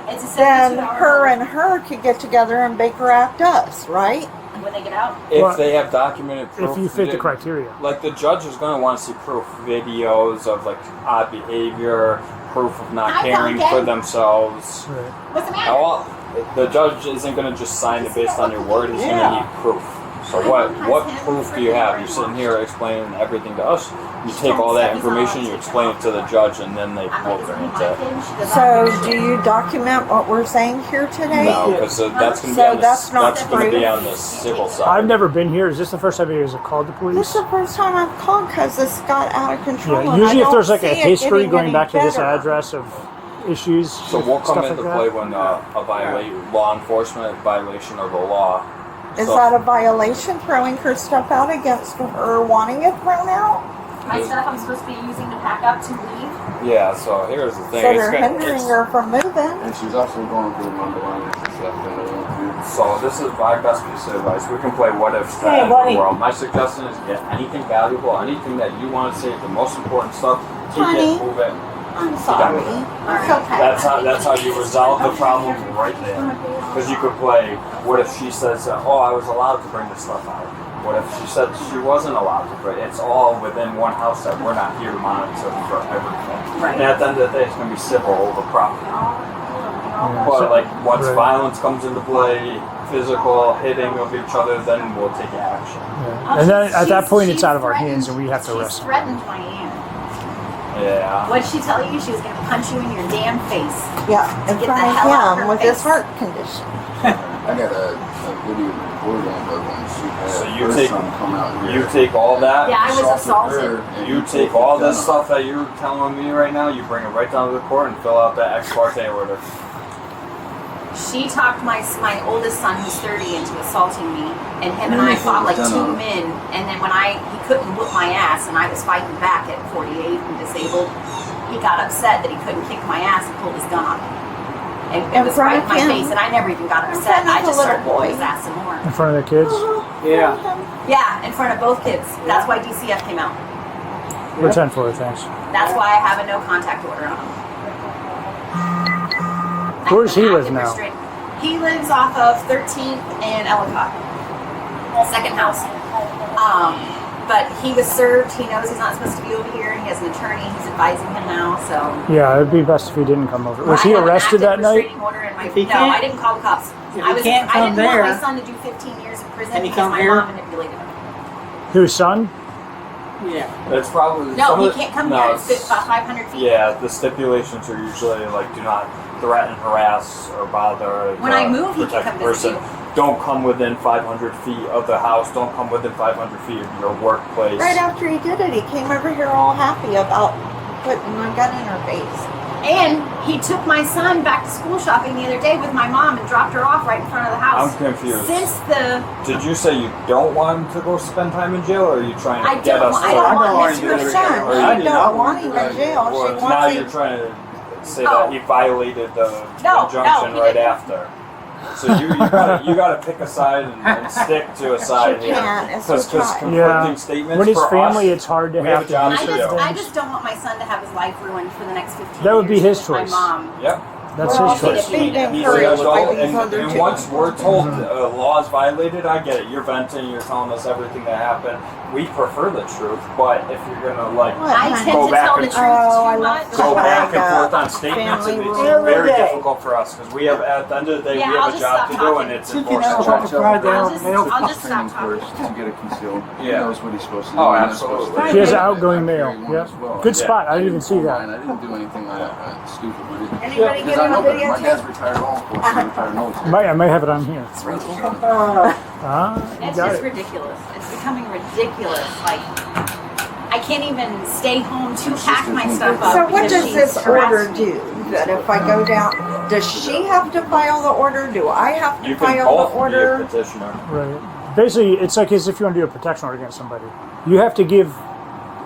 Speaker 4: It's a
Speaker 5: then
Speaker 4: 72-hour
Speaker 5: her
Speaker 4: hold.
Speaker 5: and her could get together and Baker Act us, right?
Speaker 4: When they get out.
Speaker 7: If
Speaker 1: Well,
Speaker 7: they have documented proof,
Speaker 1: If you fit the criteria.
Speaker 7: like the judge is going to want to see proof, videos of like odd behavior, proof of not
Speaker 2: Hi,
Speaker 7: caring
Speaker 2: Pumpkin.
Speaker 7: for themselves.
Speaker 1: Right.
Speaker 2: What's the matter?
Speaker 7: All, the judge isn't going to just sign it based on your word. He's going to need proof. So what proof do you have? You're sitting here explaining everything to us. You take all that information, you explain it to the judge, and then they will grant it.
Speaker 5: So do you document what we're saying here today?
Speaker 7: No, because that's going to be
Speaker 5: So
Speaker 7: on the,
Speaker 5: that's not
Speaker 7: going to be
Speaker 5: proof?
Speaker 7: on the civil side.
Speaker 1: I've never been here. Is this the first time you guys have called the
Speaker 5: This
Speaker 1: police?
Speaker 5: is the first time I've called because this got out of control.
Speaker 1: Yeah.
Speaker 5: and I
Speaker 1: Usually, if
Speaker 5: don't
Speaker 1: there's like a
Speaker 5: see it
Speaker 1: history
Speaker 5: getting
Speaker 1: going
Speaker 5: any
Speaker 1: back to this
Speaker 5: better.
Speaker 1: address of issues,
Speaker 7: So we'll come
Speaker 1: stuff
Speaker 7: into
Speaker 1: like
Speaker 7: play
Speaker 1: that.
Speaker 7: when law enforcement violation of the law.
Speaker 5: Is
Speaker 7: So-
Speaker 5: that a violation, throwing her stuff out against her wanting it thrown out?
Speaker 4: My stuff I'm supposed to be using to pack up to leave.
Speaker 7: Yeah, so here's the thing.
Speaker 5: So
Speaker 7: it's
Speaker 5: they're
Speaker 7: gonna-
Speaker 5: hindering
Speaker 7: it's-
Speaker 5: her from moving.
Speaker 3: And she's also going through non-violence and stuff.
Speaker 7: So this is my best piece of advice. We can play what if
Speaker 6: Hey,
Speaker 7: in
Speaker 6: buddy.
Speaker 7: the world. My suggestion is get anything valuable, anything that you want to say, the most important stuff, take
Speaker 5: Honey.
Speaker 7: it, move it.
Speaker 5: I'm sorry. It's okay.
Speaker 7: That's how you resolve the problem right there. Because you could play, what if she says, oh, I was allowed to bring this stuff out? What if she said she wasn't allowed to bring it? It's all within one house that we're not here to monitor for everything.
Speaker 4: Right.
Speaker 7: And at the end of the day, it's going to be civil over property.
Speaker 1: Yeah.
Speaker 7: But
Speaker 1: So-
Speaker 7: like once
Speaker 1: right.
Speaker 7: violence comes into play, physical hitting of each other, then we'll take action.
Speaker 1: Yeah. And then at that point, it's out of our hands, and we have to
Speaker 4: She's
Speaker 1: arrest her.
Speaker 4: threatened my aunt.
Speaker 7: Yeah.
Speaker 4: What'd she tell you? She was going to punch you in your damn face.
Speaker 5: Yeah, in
Speaker 4: Get
Speaker 5: front
Speaker 4: the
Speaker 5: of
Speaker 4: hell out of
Speaker 5: him
Speaker 4: her
Speaker 5: with his
Speaker 4: face.
Speaker 5: heart condition.
Speaker 3: I got a video recording of when she had
Speaker 7: So you
Speaker 3: her
Speaker 7: take-
Speaker 3: son come out here.
Speaker 7: You take all that.
Speaker 4: Yeah, I was assaulted.
Speaker 3: her, and
Speaker 7: You
Speaker 3: he
Speaker 7: take
Speaker 3: pulled
Speaker 7: all
Speaker 3: the
Speaker 7: this
Speaker 3: gun
Speaker 7: stuff that you're telling me right now, you bring it right down to the court and fill out that ex parte order.
Speaker 4: She talked my oldest son, who's 30, into assaulting me, and him and I fought like two men. And then when he couldn't whoop my ass, and I was fighting back at 48 and disabled, he got upset that he couldn't kick my ass and pulled his gun on me. And it
Speaker 5: In
Speaker 4: was
Speaker 5: front
Speaker 4: right
Speaker 5: of
Speaker 4: in my
Speaker 5: him?
Speaker 4: face, and I never even got
Speaker 5: In
Speaker 4: upset.
Speaker 5: front of
Speaker 4: I
Speaker 5: the
Speaker 4: just
Speaker 5: little
Speaker 4: started whooping
Speaker 5: boy?
Speaker 4: his ass some more.
Speaker 1: In front of the kids.
Speaker 6: Yeah.
Speaker 4: Yeah, in front of both kids. That's why DCF came out.
Speaker 1: We're 10 for it, thanks.
Speaker 4: That's why I have a no contact order on him.
Speaker 1: Where does he live
Speaker 4: Active
Speaker 1: now?
Speaker 4: restraint. He lives off of 13th and Ellicott. Second house. But he was served. He knows he's not supposed to be over here. He has an attorney. He's advising him now. So.
Speaker 1: Yeah, it'd be best if he didn't come over. Was
Speaker 4: I
Speaker 1: he
Speaker 4: have an
Speaker 1: arrested
Speaker 4: active
Speaker 1: that night?
Speaker 4: restraining order in my,
Speaker 6: If he
Speaker 4: no,
Speaker 6: can't-
Speaker 4: I didn't call the cops.
Speaker 6: If
Speaker 4: I
Speaker 6: he can't come
Speaker 4: didn't want my
Speaker 6: there-
Speaker 4: son to do 15 years in prison
Speaker 6: Can he
Speaker 4: because
Speaker 6: come
Speaker 4: my
Speaker 6: here?
Speaker 4: mom manipulated him.
Speaker 1: Whose son?
Speaker 6: Yeah.
Speaker 7: It's probably
Speaker 4: No,
Speaker 7: some
Speaker 4: he
Speaker 7: of the-
Speaker 4: can't come
Speaker 7: no,
Speaker 4: here. It's
Speaker 7: it's-
Speaker 4: about 500 feet.
Speaker 7: Yeah, the stipulations are usually like do not threaten, harass, or bother.
Speaker 4: When I move, he can
Speaker 7: protect
Speaker 4: come
Speaker 7: the
Speaker 4: visit
Speaker 7: person.
Speaker 4: you.
Speaker 7: Don't come within 500 feet of the house. Don't come within 500 feet of your workplace.
Speaker 5: Right after he did it, he came over here all happy about putting a gun in her face.
Speaker 4: And he took my son back to school shopping the other day with my mom and dropped her off right in front of the house.
Speaker 7: I'm confused.
Speaker 4: Since the
Speaker 7: Did you say you don't want him to go spend time in jail, or are you trying to
Speaker 4: I
Speaker 7: get
Speaker 4: don't
Speaker 7: us
Speaker 4: want-
Speaker 7: to?
Speaker 4: I don't
Speaker 6: I
Speaker 4: want
Speaker 6: don't want
Speaker 4: Mr.
Speaker 6: you to
Speaker 5: Her
Speaker 6: do
Speaker 5: son,
Speaker 6: it.
Speaker 7: Or
Speaker 5: she
Speaker 7: you
Speaker 5: don't want him in jail.
Speaker 7: Well,
Speaker 5: She
Speaker 7: now
Speaker 5: wants
Speaker 7: you're
Speaker 5: him.
Speaker 7: trying to say
Speaker 4: Oh.
Speaker 7: that he violated the
Speaker 4: No,
Speaker 7: injunction
Speaker 4: he
Speaker 7: right
Speaker 4: didn't.
Speaker 7: after. So you gotta pick a side and stick to a side
Speaker 5: She
Speaker 7: here.
Speaker 5: can't. It's
Speaker 7: Because
Speaker 5: her child.
Speaker 7: conflicting
Speaker 1: Yeah.
Speaker 7: statements
Speaker 1: When it's
Speaker 7: for
Speaker 1: family,
Speaker 7: us,
Speaker 1: it's hard to
Speaker 7: we have
Speaker 1: have
Speaker 7: a job
Speaker 1: to
Speaker 7: to
Speaker 1: do
Speaker 7: do.
Speaker 1: certain
Speaker 4: I
Speaker 1: things.
Speaker 4: just don't want my son to have his life ruined for the next 15
Speaker 1: That would be
Speaker 4: years
Speaker 1: his
Speaker 4: with
Speaker 1: choice.
Speaker 4: My mom.
Speaker 7: Yep.
Speaker 1: That's
Speaker 5: We're
Speaker 1: his
Speaker 5: also
Speaker 1: choice.
Speaker 5: being
Speaker 7: He's an
Speaker 5: encouraged by
Speaker 7: adult,
Speaker 5: these other
Speaker 7: and
Speaker 5: two.
Speaker 7: once we're told law is violated, I get it. You're venting, you're telling us everything that happened. We prefer the truth, but if you're gonna like
Speaker 5: What,
Speaker 4: I
Speaker 5: honey?
Speaker 4: tend
Speaker 7: Go
Speaker 4: to
Speaker 7: back
Speaker 4: tell the
Speaker 7: and-
Speaker 4: truth
Speaker 5: Oh, I
Speaker 4: too
Speaker 5: love
Speaker 4: much.
Speaker 5: that.
Speaker 7: go back and
Speaker 5: Back
Speaker 7: forth
Speaker 5: up.
Speaker 7: on statements,
Speaker 5: Family
Speaker 7: it's
Speaker 5: rules.
Speaker 7: very
Speaker 6: Every day.
Speaker 7: difficult for us because we have at the end of the day
Speaker 4: Yeah,
Speaker 7: we
Speaker 4: I'll
Speaker 7: have a
Speaker 4: just
Speaker 7: job
Speaker 4: stop
Speaker 7: to do,
Speaker 4: talking.
Speaker 7: and it's
Speaker 6: You can
Speaker 7: enforcing
Speaker 6: have
Speaker 7: law.
Speaker 6: a Friday
Speaker 4: I'll
Speaker 6: on
Speaker 4: just-
Speaker 6: mail.
Speaker 4: I'll just
Speaker 3: training
Speaker 4: stop talking.
Speaker 3: first and get it concealed. He
Speaker 7: Yeah.
Speaker 3: knows what he's supposed to do.
Speaker 7: Oh,
Speaker 3: and he's supposed
Speaker 7: absolutely.
Speaker 3: to
Speaker 1: He has
Speaker 3: do.
Speaker 1: outgoing
Speaker 3: I carry
Speaker 1: mail.
Speaker 3: one
Speaker 1: Yep.
Speaker 3: as well.
Speaker 1: Good
Speaker 7: Yeah.
Speaker 1: spot. I didn't even see
Speaker 3: Pull
Speaker 1: that.
Speaker 3: mine. I didn't do anything stupid with it.
Speaker 5: Anybody
Speaker 3: Because
Speaker 5: get
Speaker 3: I
Speaker 5: on
Speaker 3: know
Speaker 5: the
Speaker 3: that
Speaker 5: video
Speaker 3: my dad's
Speaker 5: too?
Speaker 3: retired law enforcement, retired military.
Speaker 1: I might have it on here.
Speaker 6: Uh,
Speaker 1: Ah, you
Speaker 4: It's
Speaker 1: got
Speaker 4: just
Speaker 1: it.
Speaker 4: ridiculous. It's becoming ridiculous. Like, I can't even stay home to pack my stuff up.
Speaker 5: So what
Speaker 4: because
Speaker 5: does
Speaker 4: she's
Speaker 5: this
Speaker 4: harassed
Speaker 5: order
Speaker 4: me.
Speaker 5: do? that if I go down, does she have to file the order? Do I have to
Speaker 7: You can
Speaker 5: file
Speaker 7: both
Speaker 5: the order?
Speaker 7: be a petitioner.
Speaker 1: Right. Basically, it's like as if you want to do a protection order against somebody. You have to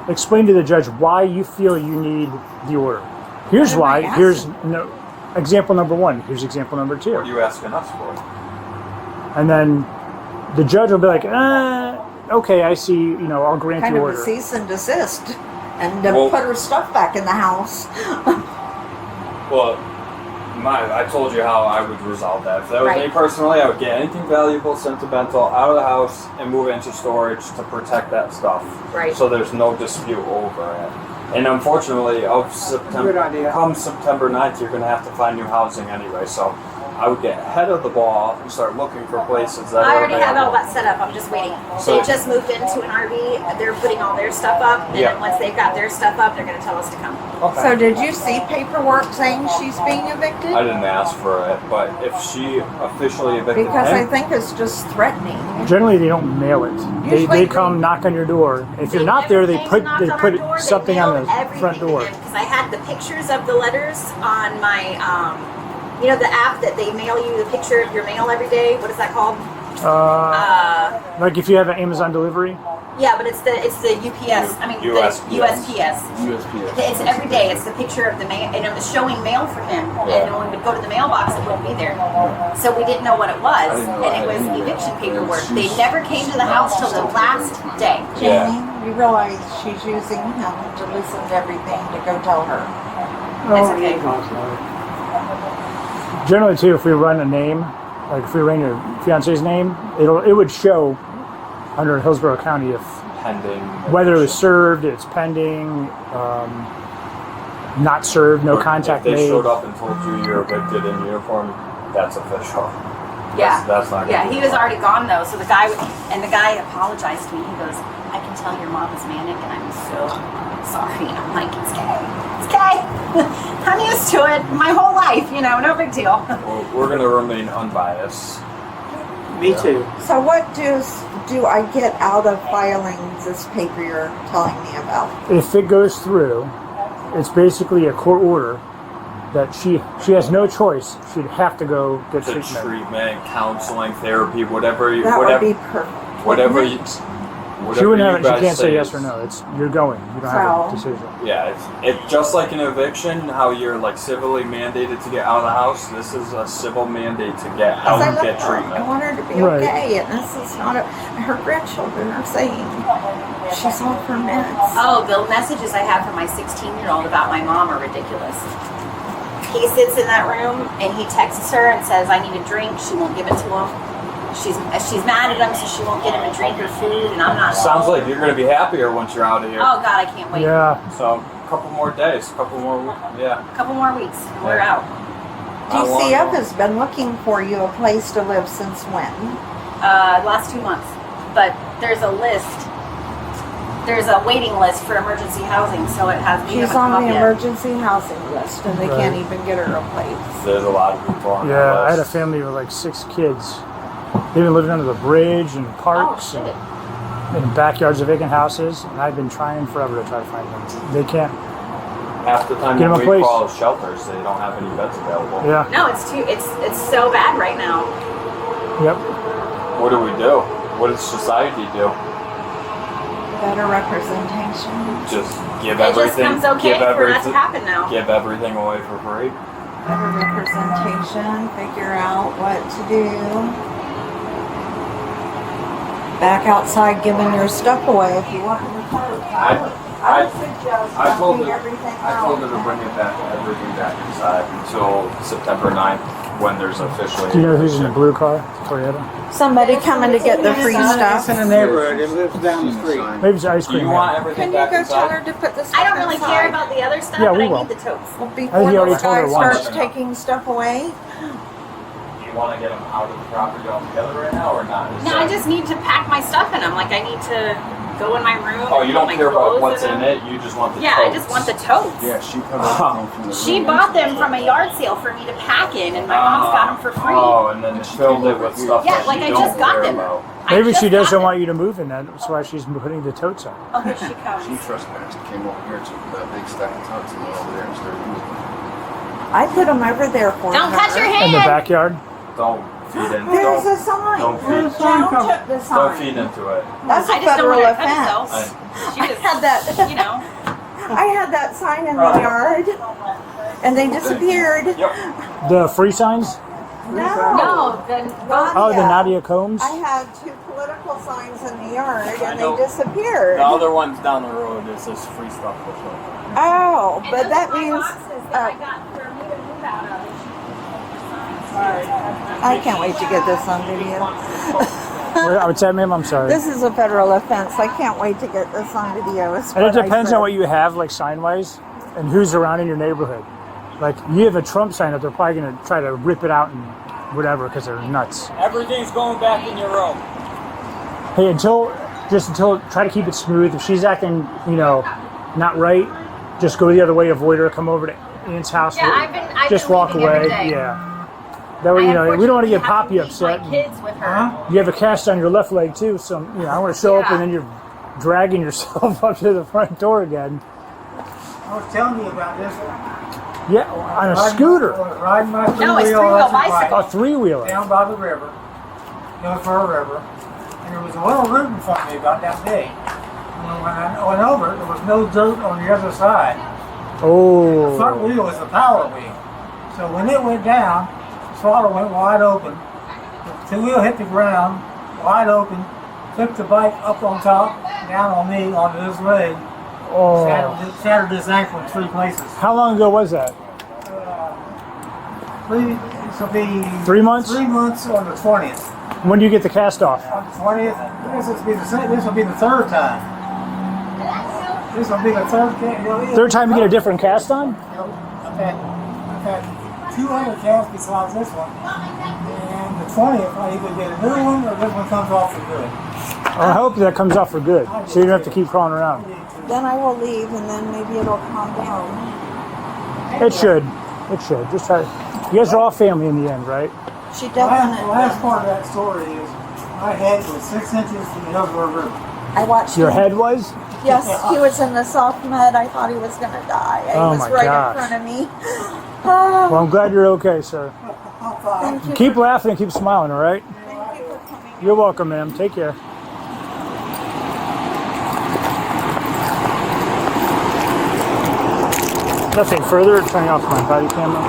Speaker 1: explain to the judge why you feel you need the order. Here's
Speaker 5: What
Speaker 1: why.
Speaker 5: am I
Speaker 1: Here's example number 1. Here's example number 2.
Speaker 7: What are you asking us for?
Speaker 1: And then the judge will be like, okay, I see, I'll grant
Speaker 5: Kind
Speaker 1: the
Speaker 5: of
Speaker 1: order.
Speaker 5: a cease and desist, and then
Speaker 7: Well-
Speaker 5: put her stuff back in the house.
Speaker 7: Well, I told you how I would resolve that. If that was me
Speaker 4: Right.
Speaker 7: personally, I would get anything valuable, sentimental out of the house and move it into storage to protect that stuff.
Speaker 4: Right.
Speaker 7: So there's no dispute over it. And unfortunately,
Speaker 6: Good idea.
Speaker 7: come September 9th, you're going to have to find new housing anyway. So I would get ahead of the ball and start looking for places that
Speaker 4: I
Speaker 7: are
Speaker 4: already have all
Speaker 7: available.
Speaker 4: that set up. I'm just waiting.
Speaker 7: So-
Speaker 4: They just moved into an RV. They're putting all their stuff up, and
Speaker 7: Yeah.
Speaker 4: then once they've got their stuff up, they're going to tell us to come.
Speaker 7: Okay.
Speaker 5: So did you see paperwork saying she's being evicted?
Speaker 7: I didn't ask for it, but if she officially evicted
Speaker 5: Because I
Speaker 7: him,
Speaker 5: think it's just threatening.
Speaker 1: Generally, they don't mail it. They
Speaker 5: Usually
Speaker 1: come knock on your door. If you're not there, they put something on the front door.
Speaker 4: Because I had the pictures of the letters on my, the app that they mail you the picture of your mail every day. What is that called?
Speaker 1: Like if you have an Amazon delivery.
Speaker 4: Yeah, but it's the UPS. I mean,
Speaker 7: USPS.
Speaker 4: the USPS.
Speaker 3: USPS.
Speaker 4: It's every day. It's the picture of the mail, and it was showing mail for him. And when we would go to the mailbox, it wouldn't be there. So we didn't know what it was, and it was eviction paperwork. They never came to the house till the last day.
Speaker 7: Yeah.
Speaker 5: Jamie, you realize she's using him to listen to everything to go tell her.
Speaker 4: It's okay.
Speaker 1: Generally, too, if we run a name, like if we ran your fiance's name, it would show under Hillsborough County if
Speaker 7: pending.
Speaker 1: whether it was served, it's pending, not served, no contact
Speaker 7: If they
Speaker 1: made.
Speaker 7: showed up and told you you're evicted in uniform, that's official.
Speaker 4: Yeah.
Speaker 7: That's not.
Speaker 4: Yeah,
Speaker 7: gonna
Speaker 4: he
Speaker 7: be
Speaker 4: was already gone though. So the guy apologized to me. He goes, "I can tell your mom is manic, and I'm so sorry." And I'm like, "It's okay. It's okay. I'm used to it my whole life. No big deal."
Speaker 7: We're gonna remain unbiased.
Speaker 6: Me too.
Speaker 5: So what do I get out of filing this paper you're telling me about?
Speaker 1: If it goes through, it's basically a court order that she has no choice. She'd have to go get
Speaker 7: To
Speaker 1: treatment.
Speaker 7: treatment, counseling, therapy, whatever you,
Speaker 5: That
Speaker 7: whatever,
Speaker 5: would be perfect.
Speaker 7: whatever
Speaker 5: wouldn't
Speaker 7: you,
Speaker 5: it?
Speaker 7: whatever
Speaker 1: She wouldn't
Speaker 7: you
Speaker 1: have. She
Speaker 7: guys
Speaker 1: can't say yes
Speaker 7: is-
Speaker 1: or no. You're going. You don't have a
Speaker 5: So-
Speaker 1: decision.
Speaker 7: Yeah, it's just like an eviction. How you're like civilly mandated to get out of the house. This is a civil mandate to get out
Speaker 5: As I
Speaker 7: and
Speaker 5: love
Speaker 7: get
Speaker 5: her, I
Speaker 7: treatment.
Speaker 5: want her to be
Speaker 1: Right.
Speaker 5: okay, and this is not her grandchildren are saying she's off her meds.
Speaker 4: Oh, the messages I have from my 16-year-old about my mom are ridiculous. He sits in that room and he texts her and says, "I need a drink." She won't give it to him. She's mad at him, so she won't get him a drink or food, and I'm not.
Speaker 7: Sounds like you're gonna be happier once you're out of here.
Speaker 4: Oh God, I can't wait.
Speaker 1: Yeah.
Speaker 7: So a couple more days, couple more, yeah.
Speaker 4: A couple more weeks, and we're out.
Speaker 5: DCF has been looking for you a place to live since when?
Speaker 4: Last 2 months, but there's a list. There's a waiting list for emergency housing, so it has.
Speaker 5: She's on the emergency housing list, and they
Speaker 1: Right.
Speaker 5: can't even get her a place.
Speaker 7: There's a lot of people on
Speaker 1: Yeah,
Speaker 7: that
Speaker 1: I had a
Speaker 7: list.
Speaker 1: family with like 6 kids. They've been living under the bridge and
Speaker 4: Oh
Speaker 1: parks
Speaker 4: shit!
Speaker 1: and in backyards of vacant houses, and I've been trying forever to try to find them. They can't.
Speaker 7: Half the time
Speaker 1: Get 'em
Speaker 7: when
Speaker 1: a
Speaker 7: we
Speaker 1: place.
Speaker 7: call shelters, they don't have any beds available.
Speaker 1: Yeah.
Speaker 4: No, it's so bad right now.
Speaker 1: Yep.
Speaker 7: What do we do? What does society do?
Speaker 5: Better representation.
Speaker 7: Just give
Speaker 4: It just
Speaker 7: everything.
Speaker 4: comes okay
Speaker 7: give
Speaker 4: for that to
Speaker 7: everything.
Speaker 4: happen now.
Speaker 7: Give everything away for free.
Speaker 5: Better representation. Figure out what to do. Back outside giving your stuff away if you want your clothes. I would suggest
Speaker 7: I told
Speaker 5: dumping
Speaker 7: her.
Speaker 5: everything
Speaker 7: I told her
Speaker 5: out.
Speaker 7: to bring it back, everything back inside until September 9th, when there's officially.
Speaker 1: Do you know who's in the blue car? Toyota?
Speaker 5: Somebody coming to get the free stuff.
Speaker 6: It's in the neighborhood. It lives down the street.
Speaker 1: Maybe it's ice
Speaker 7: Do
Speaker 1: cream.
Speaker 7: you want
Speaker 1: man.
Speaker 7: everything
Speaker 5: Can you
Speaker 7: back
Speaker 5: go tell
Speaker 7: inside?
Speaker 5: her to put the stuff
Speaker 4: I don't really
Speaker 5: inside?
Speaker 4: care about the other stuff,
Speaker 1: Yeah,
Speaker 4: but
Speaker 1: we
Speaker 4: I
Speaker 1: will.
Speaker 4: need the totes.
Speaker 5: Well,
Speaker 1: I
Speaker 5: before
Speaker 1: think he already
Speaker 5: this
Speaker 1: told her
Speaker 5: guy
Speaker 1: once.
Speaker 5: starts taking stuff away,
Speaker 7: Do you want to get them out of the property altogether right now, or not? Is
Speaker 4: No,
Speaker 7: that-
Speaker 4: I just need to pack my stuff in them. Like I need to go in my room.
Speaker 7: Oh, you
Speaker 4: and
Speaker 7: don't
Speaker 4: put my
Speaker 7: care about
Speaker 4: clothes
Speaker 7: what's in
Speaker 4: them.
Speaker 7: it. You just want the.
Speaker 4: Yeah, I just
Speaker 7: totes.
Speaker 4: want the totes.
Speaker 3: Yeah, she covered everything from the
Speaker 4: She
Speaker 3: room.
Speaker 4: bought them from a yard sale for me to pack in, and my mom's got them for free.
Speaker 7: Oh, and then filled it with stuff
Speaker 4: Yeah,
Speaker 7: that
Speaker 4: like
Speaker 7: you
Speaker 4: I
Speaker 7: don't
Speaker 4: just got
Speaker 7: care
Speaker 4: them.
Speaker 7: about.
Speaker 4: I
Speaker 1: Maybe
Speaker 4: just
Speaker 1: she
Speaker 4: got
Speaker 1: doesn't
Speaker 4: them.
Speaker 1: want you to move in that. That's why she's putting the totes up.
Speaker 4: Oh, here she
Speaker 3: She
Speaker 4: comes.
Speaker 3: trespassed, came over here to that big stack of totes and went over there and started using them.
Speaker 5: I put them over there for
Speaker 4: Don't
Speaker 5: her.
Speaker 4: cut your
Speaker 1: In the
Speaker 4: hand.
Speaker 1: backyard.
Speaker 7: Don't feed into
Speaker 5: There's
Speaker 7: don't,
Speaker 5: a sign.
Speaker 7: don't feed,
Speaker 5: Joan took the
Speaker 7: don't
Speaker 5: sign.
Speaker 7: feed into it.
Speaker 5: That's a
Speaker 4: I just don't
Speaker 5: federal
Speaker 4: want her to cut
Speaker 5: offense.
Speaker 4: herself. She
Speaker 5: I
Speaker 4: just,
Speaker 5: had that.
Speaker 4: you know.
Speaker 5: I had that sign in the yard, and they disappeared.
Speaker 7: Yep.
Speaker 1: The free signs.
Speaker 4: No, then
Speaker 1: Oh, the Nadia Combs.
Speaker 5: I had 2 political signs in the yard, and they disappeared.
Speaker 9: The other one's down the road. It says free stuff for sure.
Speaker 5: Oh, but that means I can't wait to get this on video.
Speaker 1: I would say, ma'am, I'm sorry.
Speaker 5: This is a federal offense. I can't wait to get this on video.
Speaker 1: And it depends on what you have, like sign-wise, and who's around in your neighborhood. Like, you have a Trump sign up, they're probably going to try to rip it out and whatever because they're nuts.
Speaker 9: Everything's going back in your room.
Speaker 1: Hey, until try to keep it smooth. If she's acting, not right, just go the other way, avoid her, come over to Aunt's house.
Speaker 4: Yeah, I've
Speaker 1: just
Speaker 4: been
Speaker 1: walk
Speaker 4: leaving every
Speaker 1: away.
Speaker 4: day.
Speaker 1: Yeah. That way, we don't want to get Poppy upset.
Speaker 4: My kids with her.
Speaker 1: You have a cast on your left leg too, so I want to show up and then you're dragging yourself up to the front door again.
Speaker 6: I was telling you about this.
Speaker 1: Yeah, on a scooter.
Speaker 6: Riding my
Speaker 4: No, it's
Speaker 6: three-wheel
Speaker 4: three-wheel
Speaker 6: electric bike
Speaker 4: bicycle.
Speaker 1: A three-wheeler.
Speaker 6: down by the river, Fur River, and there was a little root in front of me about that big. And when I went over, there was no dirt on the other side. The front
Speaker 1: Oh.
Speaker 6: wheel is a power wheel. So when it went down, the throttle went wide open. The wheel hit the ground, wide open, flipped the bike up on top, down on me, onto this leg.
Speaker 1: Oh.
Speaker 6: Shattered this ankle in 3 places.
Speaker 1: How long ago was that?
Speaker 6: This will be
Speaker 1: 3 months?
Speaker 6: 3 months on the 20th.
Speaker 1: When do you get the cast off?
Speaker 6: On the 20th, this will be the 3rd time. This will be the
Speaker 1: Third time you get a different cast on?
Speaker 6: I've had 2 other casts besides this one. And the 20th, I either get a new one or this one comes off for good.
Speaker 1: I hope that comes off for good, so you don't have to keep crawling around.
Speaker 5: Then I will leave, and then maybe it'll calm down.
Speaker 1: It should. It should. Just try. You guys are all family in the end, right?
Speaker 5: She
Speaker 6: The last
Speaker 5: definitely.
Speaker 6: part of that story is my head was 6 inches from the Hillsborough River.
Speaker 5: I watched
Speaker 1: Your
Speaker 5: him.
Speaker 1: head was?
Speaker 5: Yes, he was in the soft mud. I thought he was going to die. He
Speaker 1: Oh
Speaker 5: was
Speaker 1: my
Speaker 5: right
Speaker 1: gosh.
Speaker 5: in front of me.
Speaker 1: Well, I'm glad you're okay, sir.
Speaker 5: Thank you.
Speaker 1: Keep laughing and keep smiling, all right?
Speaker 5: Thank you for coming.
Speaker 1: You're welcome, ma'am. Take care. Nothing further. Turning off my body camera.